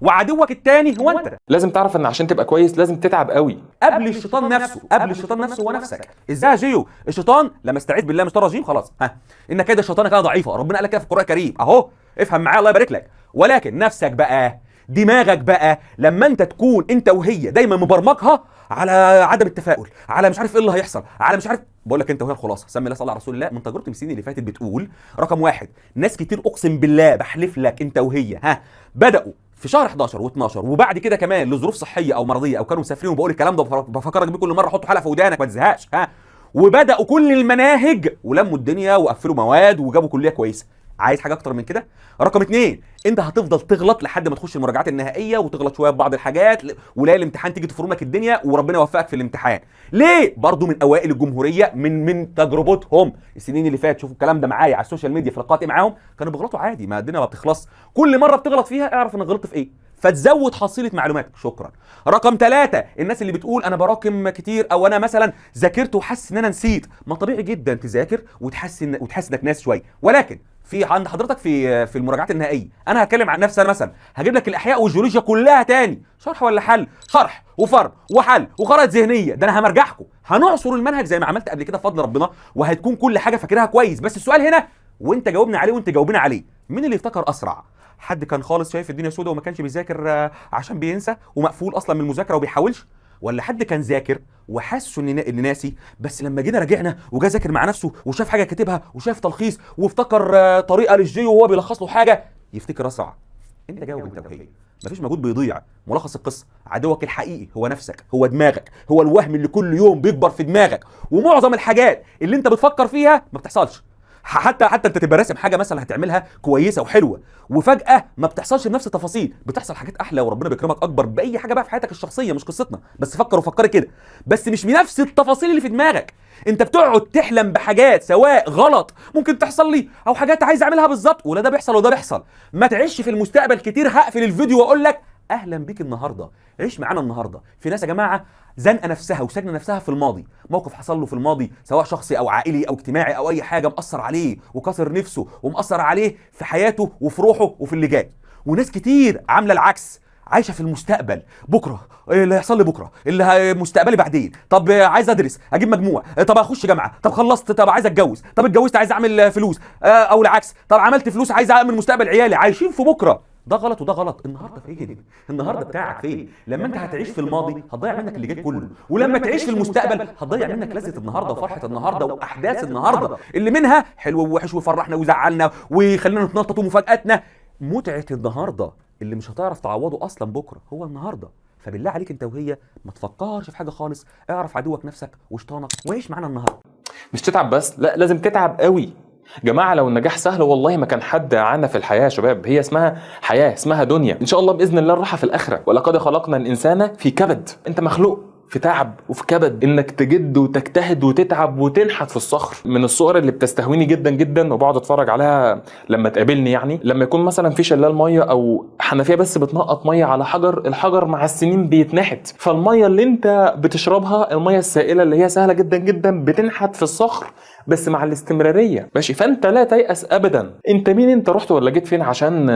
وعدوك التاني هو انت. لازم تعرف ان عشان تبقى كويس لازم تتعب قوي قبل الشيطان نفسه هو نفسك. ازاي يا جيو؟ الشيطان لما استعيذ بالله من الشيطان الرجيم خلاص، ان كيد الشيطان كان ضعيفه، ربنا قال لك كده في القران الكريم اهو، افهم معايا الله يبارك لك. ولكن نفسك بقى، دماغك بقى، لما انت تكون انت وهي دايما مبرمجها على عدم التفاؤل، على مش عارف ايه اللي هيحصل، على مش عارف، بقول لك انت وهي الخلاصه، سمي الله صلى على رسول الله. من تجربتي السنين اللي فاتت بتقول رقم واحد، ناس كتير اقسم بالله بحلف لك انت وهي بداوا في شهر 11 و12 وبعد كده كمان لظروف صحيه او مرضيه او كانوا مسافرين، وبقول الكلام ده بفكرك بيه كل مره، حطوا حلقه في ودانك ما تزهقش، وبداوا كل المناهج ولموا الدنيا وقفلوا مواد وجابوا كليه كويسه. عايز حاجه اكتر من كده؟ رقم اتنين، انت هتفضل تغلط لحد ما تخش المراجعات النهائيه وتغلط شويه في بعض الحاجات، ولاقي الامتحان تيجي تفرم لك الدنيا وربنا يوفقك في الامتحان. ليه؟ برضو من اوائل الجمهوريه، من تجربتهم السنين اللي فاتت، شوفوا الكلام ده معايا على السوشيال ميديا في لقاءاتي معاهم، كانوا بيغلطوا عادي، ما الدنيا ما بتخلص، كل مره بتغلط فيها اعرف انك غلطت في ايه، فتزود حصيله معلوماتك. شكرا. رقم ثلاثة، الناس اللي بتقول انا براكم كتير او انا مثلا ذاكرت وحاسس ان انا نسيت، ما طبيعي جدا تذاكر وتحس انك ناس شويه، ولكن في عند حضرتك في المراجعات النهائيه، انا هتكلم عن نفسي، انا مثلا هجيب لك الاحياء والجيولوجيا كلها تاني، شرح ولا حل، شرح وفرم وحل وخرائط ذهنيه، ده انا همرجعكم، هنعصر المنهج زي ما عملت قبل كده بفضل ربنا، وهتكون كل حاجه فاكرها كويس. بس السؤال هنا، وانت جاوبنا عليه وانت جاوبنا عليه، مين اللي يفتكر اسرع؟ حد كان خالص شايف الدنيا سودة وما كانش بيذاكر عشان بينسى ومقفول اصلا من المذاكره وبيحاولش، ولا حد كان ذاكر وحاسه ان ناسي، بس لما جينا راجعنا وجا ذاكر مع نفسه وشاف حاجه كاتبها وشاف تلخيص وافتكر طريقه للجيو وهو بيلخص له حاجه، يفتكر اسرع؟ انت جاوب انت وهي، مفيش مجهود بيضيع. ملخص القصه، عدوك الحقيقي هو نفسك، هو دماغك، هو الوهم اللي كل يوم بيكبر في دماغك، ومعظم الحاجات اللي انت بتفكر فيها ما بتحصلش. حتى انت تبقى راسم حاجه مثلا هتعملها كويسه وحلوه، وفجاه ما بتحصلش بنفس التفاصيل، بتحصل حاجات احلى وربنا بيكرمك اكبر باي حاجه بقى في حياتك الشخصيه، مش قصتنا، بس فكر وفكري كده، بس مش بنفس التفاصيل اللي في دماغك. انت بتقعد تحلم بحاجات سواء غلط ممكن تحصل لي او حاجات عايز اعملها بالظبط، ولا ده بيحصل وده بيحصل. ما تعيش في المستقبل كتير، هقفل الفيديو واقول لك اهلا بيك النهارده، عيش معانا النهارده. في ناس يا جماعه زنقه نفسها وسجن نفسها في الماضي، موقف حصل له في الماضي سواء شخصي او عائلي او اجتماعي او اي حاجه مأثر عليه وكسر نفسه ومأثر عليه في حياته وفي روحه وفي اللي جاي. وناس كتير عامله العكس، عايشه في المستقبل، بكره اللي هيحصل لي بكره، اللي مستقبلي بعدين، طب عايز ادرس اجيب مجموع، طب اخش جامعه، طب خلصت، طب عايز اتجوز، طب اتجوزت عايز اعمل فلوس، او العكس، طب عملت فلوس عايز اعمل مستقبل عيالي. عايشين في بكره، ده غلط وده غلط. النهارده فين؟ النهارده بتاعك فين؟ لما انت هتعيش في الماضي هتضيع منك اللي جاي كله، ولما تعيش في المستقبل هتضيع منك لذة النهارده وفرحة النهارده واحداث النهارده اللي منها حلو ووحش وفرحنا وزعلنا ويخلينا نتنطط ومفاجاتنا. متعة النهارده اللي مش هتعرف تعوضه اصلا بكره هو النهارده. فبالله عليك انت وهي ما تفكرش في حاجه خالص، اعرف عدوك نفسك وشيطانك وعيش معانا النهارده. مش تتعب بس، لا لازم تتعب قوي. جماعة لو النجاح سهل والله ما كان حد عانى في الحياة يا شباب. هي اسمها حياة، اسمها دنيا، ان شاء الله بإذن الله الراحة في الآخرة. ولقد خلقنا الإنسان في كبد، انت مخلوق في تعب وفي كبد، انك تجد وتجتهد وتتعب وتنحت في الصخر. من الصور اللي بتستهويني جدا جدا وبقعد اتفرج عليها لما تقابلني، يعني لما يكون مثلا في شلال ميه او حنفيه بس بتنقط ميه على حجر، الحجر مع السنين بيتنحت، فالميه اللي انت بتشربها الميه السائله اللي هي سهله جدا جدا بتنحت في الصخر بس مع الاستمراريه. ماشي، فانت لا تيأس ابدا. انت مين؟ انت رحت ولا جيت فين عشان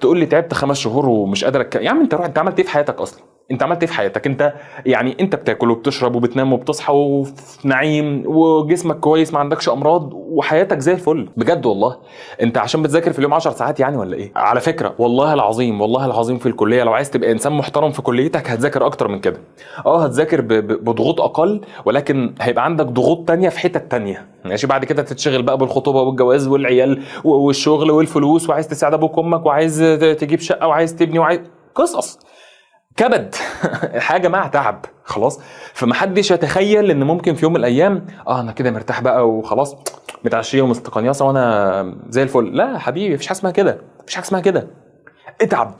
تقول لي تعبت 5 شهور ومش قادر يا عم انت روح، انت عملت ايه في حياتك اصلا؟ انت عملت ايه في حياتك؟ انت يعني انت بتاكل وبتشرب وبتنام وبتصحى وفي نعيم وجسمك كويس، ما عندكش امراض وحياتك زي الفل بجد والله. انت عشان بتذاكر في اليوم 10 ساعات يعني ولا ايه؟ على فكره والله العظيم والله العظيم في الكليه لو عايز تبقى انسان محترم في كليتك هتذاكر اكتر من كده. هتذاكر بضغوط اقل، ولكن هيبقى عندك ضغوط تانية في حتت تانية. ماشي، بعد كده تتشغل بقى بالخطوبه والجواز والعيال والشغل والفلوس، وعايز تساعد ابوك وامك، وعايز تجيب شقه، وعايز تبني، وعايز قصص كبد. حاجه مع تعب خلاص. فمحدش يتخيل ان ممكن في يوم من الايام انا كده مرتاح بقى وخلاص متعشيه ومستقنيصه وانا زي الفل. لا يا حبيبي، مفيش حاجه اسمها كده، مفيش حاجه اسمها كده. اتعب،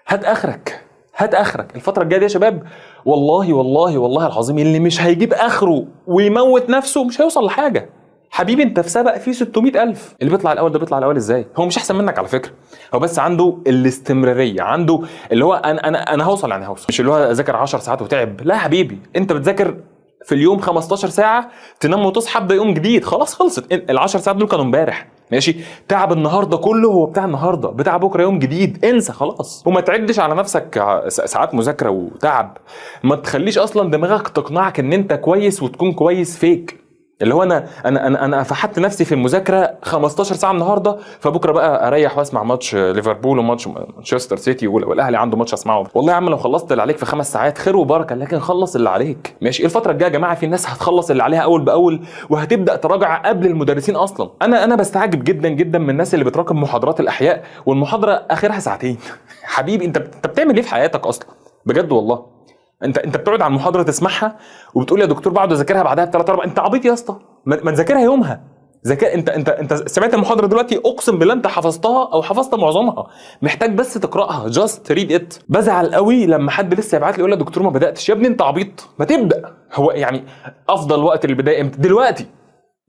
هات اخرك، هات اخرك الفتره الجايه دي يا شباب. والله والله والله العظيم اللي مش هيجيب اخره ويموت نفسه مش هيوصل لحاجه. حبيبي انت في سبق فيه 600,000، اللي بيطلع الاول ده بيطلع الاول ازاي؟ هو مش احسن منك على فكره، هو بس عنده الاستمراريه، عنده اللي هو انا هوصل، يعني هوصل، مش اللي هو ذاكر 10 ساعات وتعب. لا يا حبيبي، انت بتذاكر في اليوم 15 ساعه، تنام وتصحى ابدا يوم جديد، خلاص خلصت. ال10 ساعات دول كانوا امبارح، ماشي. تعب النهارده كله هو بتاع النهارده، بتاع بكره يوم جديد، انسى خلاص. وما تعدش على نفسك ساعات مذاكره وتعب. ما تخليش اصلا دماغك تقنعك ان انت كويس وتكون كويس فيك، اللي هو انا فحت نفسي في المذاكره 15 ساعه النهارده، فبكره بقى اريح واسمع ماتش ليفربول وماتش مانشستر سيتي والاهلي عنده ماتش اسمعه. والله يا عم لو خلصت اللي عليك في 5 ساعات خير وبركه، لكن خلص اللي عليك ماشي. الفتره الجايه يا جماعه في ناس هتخلص اللي عليها اول باول وهتبدا تراجع قبل المدرسين اصلا. انا بستعجب جدا جدا من الناس اللي بتراكم محاضرات الاحياء والمحاضره اخرها ساعتين. حبيبي انت بتعمل ايه في حياتك اصلا بجد والله؟ انت بتقعد على المحاضره تسمعها وبتقول يا دكتور بقعد اذاكرها بعدها ب3 4. انت عبيط يا اسطى، ما تذاكرها يومها. انت سمعت المحاضره دلوقتي، اقسم بالله انت حفظتها او حفظت معظمها، محتاج بس تقراها، جاست ريد ات. بزعل قوي لما حد لسه يبعت لي يقول لي يا دكتور ما بداتش. يا ابني انت عبيط، ما تبدا. هو يعني افضل وقت للبدايه امتى؟ دلوقتي.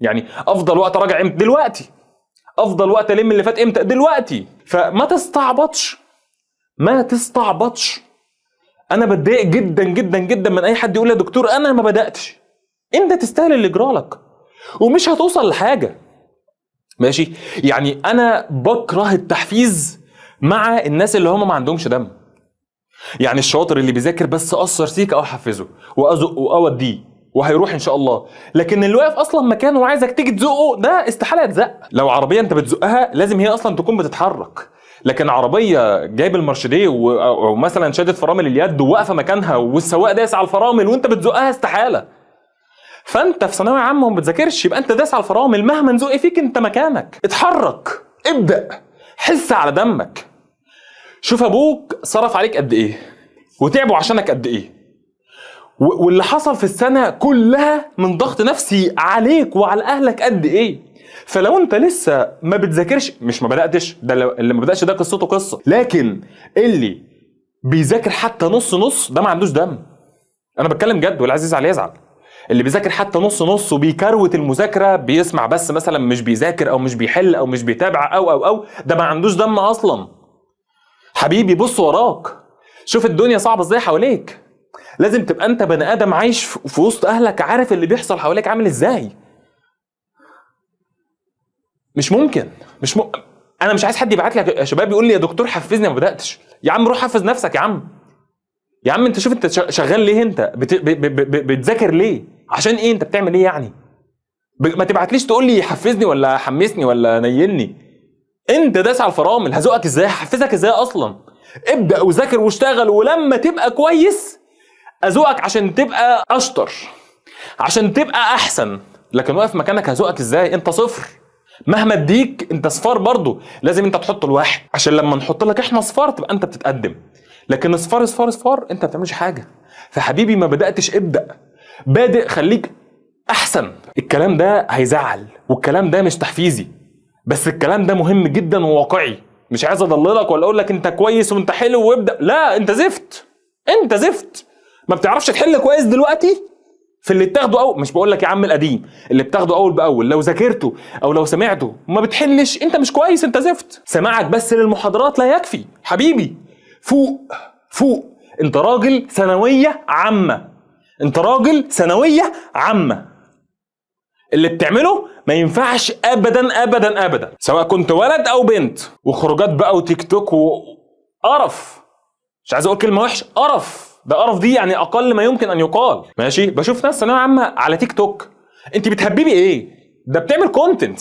يعني افضل وقت راجع امتى؟ دلوقتي. افضل وقت الم اللي فات امتى؟ دلوقتي. فما تستعبطش، ما تستعبطش. انا بتضايق جدا جدا جدا من اي حد يقول لي يا دكتور انا ما بداتش. انت تستاهل اللي جرالك ومش هتوصل لحاجه ماشي. يعني انا بكره التحفيز مع الناس اللي هم ما عندهمش دم. يعني الشاطر اللي بيذاكر بس اقصر سيك او احفزه وازقه واوديه وهيروح ان شاء الله، لكن اللي واقف اصلا مكانه وعايزك تيجي تزقه ده استحاله يتزق. لو عربيه انت بتزقها لازم هي اصلا تكون بتتحرك، لكن عربيه جايب المارشديه او مثلا شادت فرامل اليد وواقفه مكانها والسواق داس على الفرامل وانت بتزقها استحاله. فانت في ثانويه عامه وما بتذاكرش يبقى انت داس على الفرامل، مهما نزق فيك انت مكانك. اتحرك، ابدا، حس على دمك. شوف ابوك صرف عليك قد ايه وتعبوا عشانك قد ايه، واللي حصل في السنه كلها من ضغط نفسي عليك وعلى اهلك قد ايه. فلو انت لسه ما بتذاكرش، مش ما بداتش، ده اللي ما بداش ده قصته قصه، لكن اللي بيذاكر حتى نص نص ده ما عندوش دم. انا بتكلم جد والعزيز عليه يزعل. اللي بيذاكر حتى نص نص وبيكروت المذاكره، بيسمع بس مثلا، مش بيذاكر او مش بيحل او مش بيتابع او ده ما عندوش دم اصلا. حبيبي بص وراك، شوف الدنيا صعبه ازاي حواليك. لازم تبقى انت بني ادم عايش في وسط اهلك، عارف اللي بيحصل حواليك عامل ازاي. مش ممكن انا مش عايز حد يبعت لي يا شباب يقول لي يا دكتور حفزني ما بداتش. يا عم روح حفز نفسك يا عم. يا عم انت شوف انت شغال ليه، انت بتذاكر ليه، عشان ايه، انت بتعمل ايه يعني. ما تبعتليش تقول لي حفزني ولا حمسني ولا نيلني. انت داس على الفرامل، هزقك ازاي، هحفزك ازاي اصلا. ابدا وذاكر واشتغل، ولما تبقى كويس ازقك عشان تبقى اشطر، عشان تبقى احسن. لكن واقف مكانك هزقك ازاي، انت صفر. مهما اديك انت صفار برضو، لازم انت تحط الواحد عشان لما نحط لك احنا صفار تبقى انت بتتقدم. لكن صفار صفار صفار انت ما بتعملش حاجه. فحبيبي ما بداتش، ابدا. بادئ خليك احسن. الكلام ده هيزعل والكلام ده مش تحفيزي، بس الكلام ده مهم جدا وواقعي. مش عايز اضللك ولا اقول لك انت كويس وانت حلو وابدا، لا انت زفت، انت زفت. ما بتعرفش تحل كويس دلوقتي في اللي بتاخده اول، مش بقول لك يا عم القديم، اللي بتاخده اول باول لو ذاكرته او لو سمعته ما بتحلش، انت مش كويس، انت زفت. سماعك بس للمحاضرات لا يكفي حبيبي. فوق فوق، انت راجل ثانويه عامه، انت راجل ثانويه عامه. اللي بتعمله ما ينفعش ابدا ابدا ابدا، سواء كنت ولد او بنت. وخروجات بقى وتيك توك وقرف، مش عايز اقول كلمه وحشه، قرف. ده قرف دي يعني اقل ما يمكن ان يقال ماشي. بشوف ناس ثانويه عامه على تيك توك، انت بتهببي ايه؟ ده بتعمل كونتنت،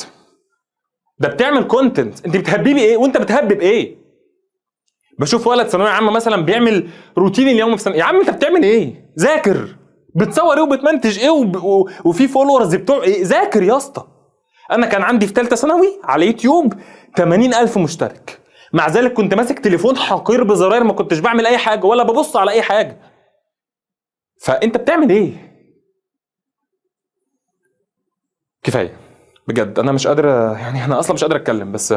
ده بتعمل كونتنت، انت بتهببي ايه وانت بتهبب ايه؟ بشوف ولد ثانويه عامه مثلا بيعمل روتين اليوم في سنة. يا عم انت بتعمل ايه؟ ذاكر. بتصور ايه وبتمنتج ايه وفي فولورز بتوع ايه؟ ذاكر يا اسطى. انا كان عندي في ثالثه ثانوي على يوتيوب 80,000 مشترك، مع ذلك كنت ماسك تليفون حقير بزراير، ما كنتش بعمل اي حاجه ولا ببص على اي حاجه. فانت بتعمل ايه؟ كفايه بجد، انا مش قادر، يعني انا اصلا مش قادر اتكلم، بس